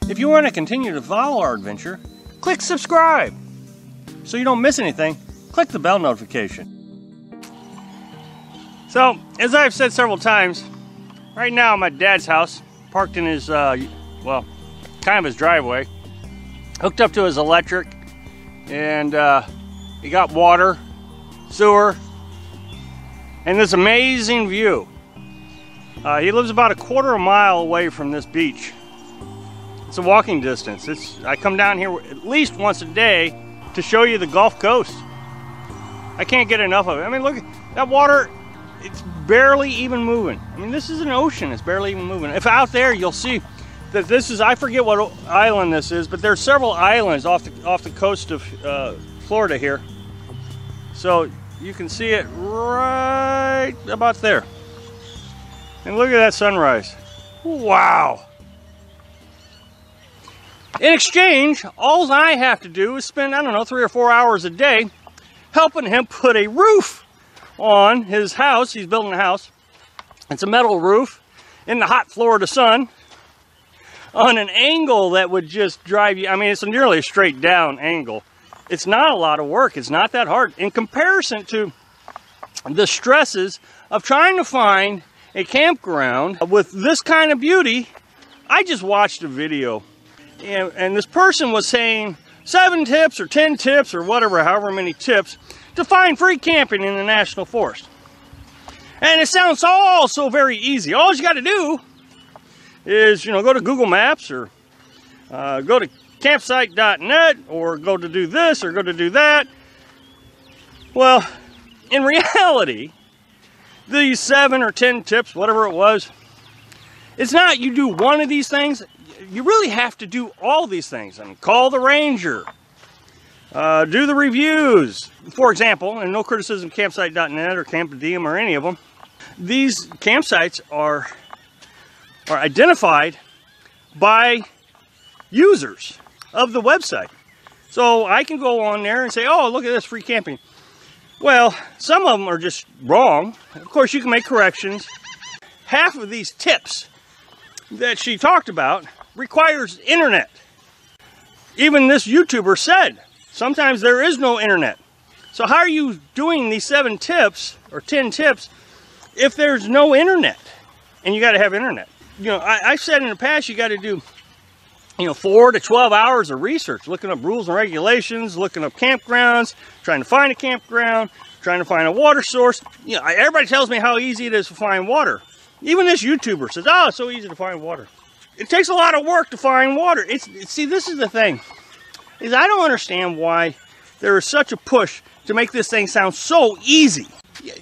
If you want to continue to follow our adventure, click subscribe. So you don't miss anything, click the bell notification. So, as I've said several times, right now I'm at Dad's house, parked in his, well, kind of his driveway, hooked up to his electric, and he got water, sewer, and this amazing view. He lives about a quarter of a mile away from this beach. It's a walking distance. I come down here at least once a day to show you the Gulf Coast. I can't get enough of it. I mean, look at that water. It's barely even moving. I mean, this is an ocean. It's barely even moving. If out there, you'll see that this is, I forget what island this is, but there's several islands off the coast of Florida here. So you can see it right about there. And look at that sunrise. Wow. In exchange, all I have to do is spend, I don't know, 3 or 4 hours a day helping him put a roof on his house. He's building a house. It's a metal roof in the hot Florida sun on an angle that would just drive you. I mean, it's nearly a straight down angle. It's not a lot of work. It's not that hard in comparison to the stresses of trying to find a campground with this kind of beauty. I just watched a video, and this person was saying 7 tips or 10 tips or whatever, however many tips to find free camping in the National Forest. And it sounds all so very easy. All you got to do is, you know, go to Google Maps or go to campsite.net or go to do this or go to do that. Well, in reality, these 7 or 10 tips, whatever it was, it's not you do one of these things. You really have to do all these things. I mean, call the ranger, do the reviews. For example, and no criticism, campsite.net or Camp Diem or any of them, these campsites are identified by users of the website. So I can go on there and say, oh, look at this, free camping. Well, some of them are just wrong. Of course, you can make corrections. Half of these tips that she talked about requires internet. Even this YouTuber said, sometimes there is no internet. So how are you doing these 7 tips or 10 tips if there's no internet? And you got to have internet. You know, I've said in the past, you got to do, you know, 4 to 12 hours of research, looking up rules and regulations, looking up campgrounds, trying to find a campground, trying to find a water source. You know, everybody tells me how easy it is to find water. Even this YouTuber says, oh, it's so easy to find water. It takes a lot of work to find water. See, this is the thing, is I don't understand why there is such a push to make this thing sound so easy.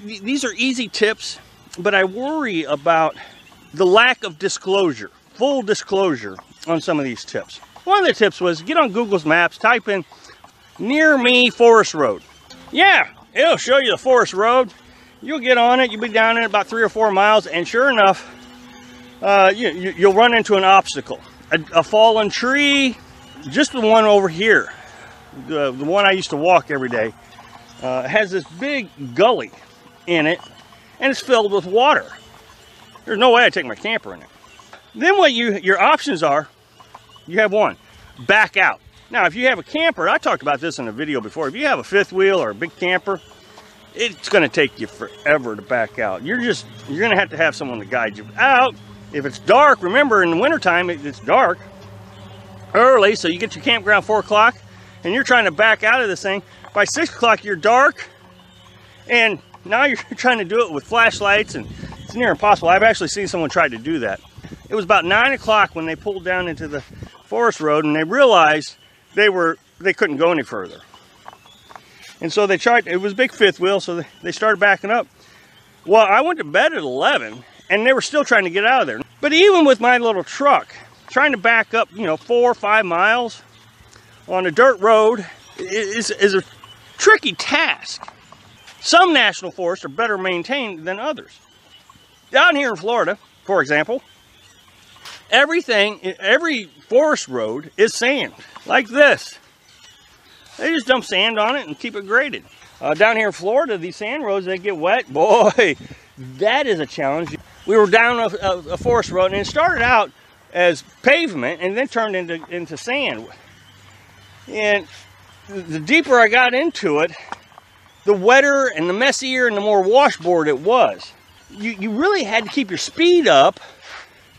These are easy tips, but I worry about the lack of disclosure, full disclosure on some of these tips. One of the tips was get on Google's Maps, type in near me forest road. Yeah, it'll show you the forest road. You'll get on it, you'll be down in about 3 or 4 miles, and sure enough, you'll run into an obstacle. A fallen tree, just the one over here, the one I used to walk every day, has this big gully in it, and it's filled with water. There's no way I'd take my camper in it. Then what your options are, you have one, back out. Now, if you have a camper, I talked about this in a video before, if you have a 5th wheel or a big camper, it's going to take you forever to back out. You're going to have someone to guide you out. If it's dark, remember in the wintertime, it's dark early, so you get your campground 4 o'clock, and you're trying to back out of this thing. By 6 o'clock, you're dark, and now you're trying to do it with flashlights, and it's near impossible. I've actually seen someone try to do that. It was about 9 o'clock when they pulled down into the forest road, and they realized they couldn't go any further. And so they tried, it was a big 5th wheel, so they started backing up. Well, I went to bed at 11, and they were still trying to get out of there. But even with my little truck, trying to back up, you know, 4 or 5 miles on a dirt road is a tricky task. Some national forests are better maintained than others. Down here in Florida, for example, every forest road is sand, like this. They just dump sand on it and keep it graded. Down here in Florida, these sand roads, they get wet. Boy, that is a challenge. We were down a forest road, and it started out as pavement and then turned into sand. And the deeper I got into it, the wetter and the messier and the more washboard it was. You really had to keep your speed up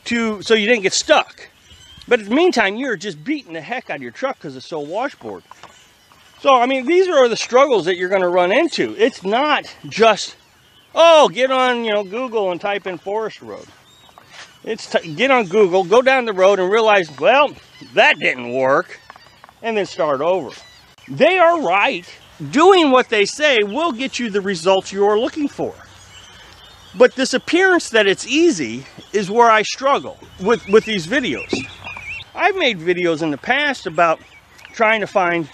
so you didn't get stuck. But in the meantime, you're just beating the heck out of your truck because it's so washboard. So, I mean, these are the struggles that you're going to run into. It's not just, oh, get on, Google and type in forest road. It's get on Google, go down the road and realize, well, that didn't work, and then start over. They are right. Doing what they say will get you the results you're looking for. But this appearance that it's easy is where I struggle with these videos. I've made videos in the past about trying to find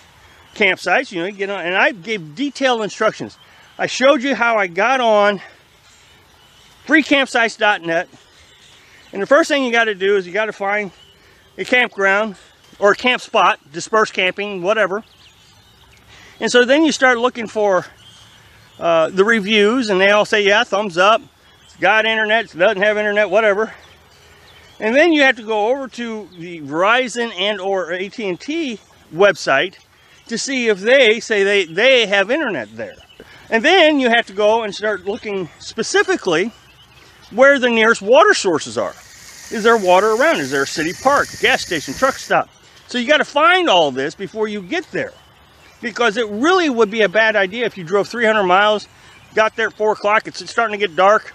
campsites, you get on, and I gave detailed instructions. I showed you how I got on freecampsites.net, and the first thing you got to do is you got to find a campground or a camp spot, dispersed camping, whatever. And so then you start looking for the reviews, and they all say, yeah, thumbs up, it's got internet, it doesn't have internet, whatever. And then you have to go over to the Verizon and or AT&T website to see if they say they have internet there. And then you have to go and start looking specifically where the nearest water sources are. Is there water around? Is there a city park, gas station, truck stop? So you got to find all this before you get there. Because it really would be a bad idea if you drove 300 miles, got there at 4 o'clock, it's starting to get dark,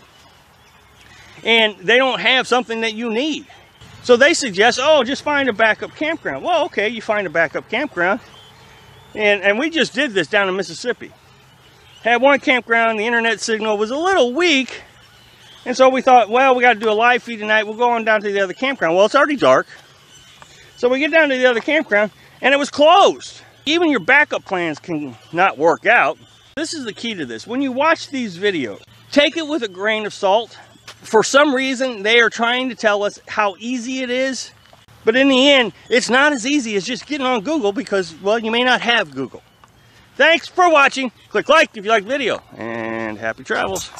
and they don't have something that you need. So they suggest, oh, just find a backup campground. Well, okay, you find a backup campground. And we just did this down in Mississippi. Had one campground, the internet signal was a little weak, and so we thought, well, we got to do a live feed tonight, we'll go on down to the other campground. Well, it's already dark. So we get down to the other campground, and it was closed. Even your backup plans can not work out. This is the key to this. When you watch these videos, take it with a grain of salt. For some reason, they are trying to tell us how easy it is. But in the end, it's not as easy as just getting on Google because, well, you may not have Google. Thanks for watching. Click like if you like the video, and happy travels.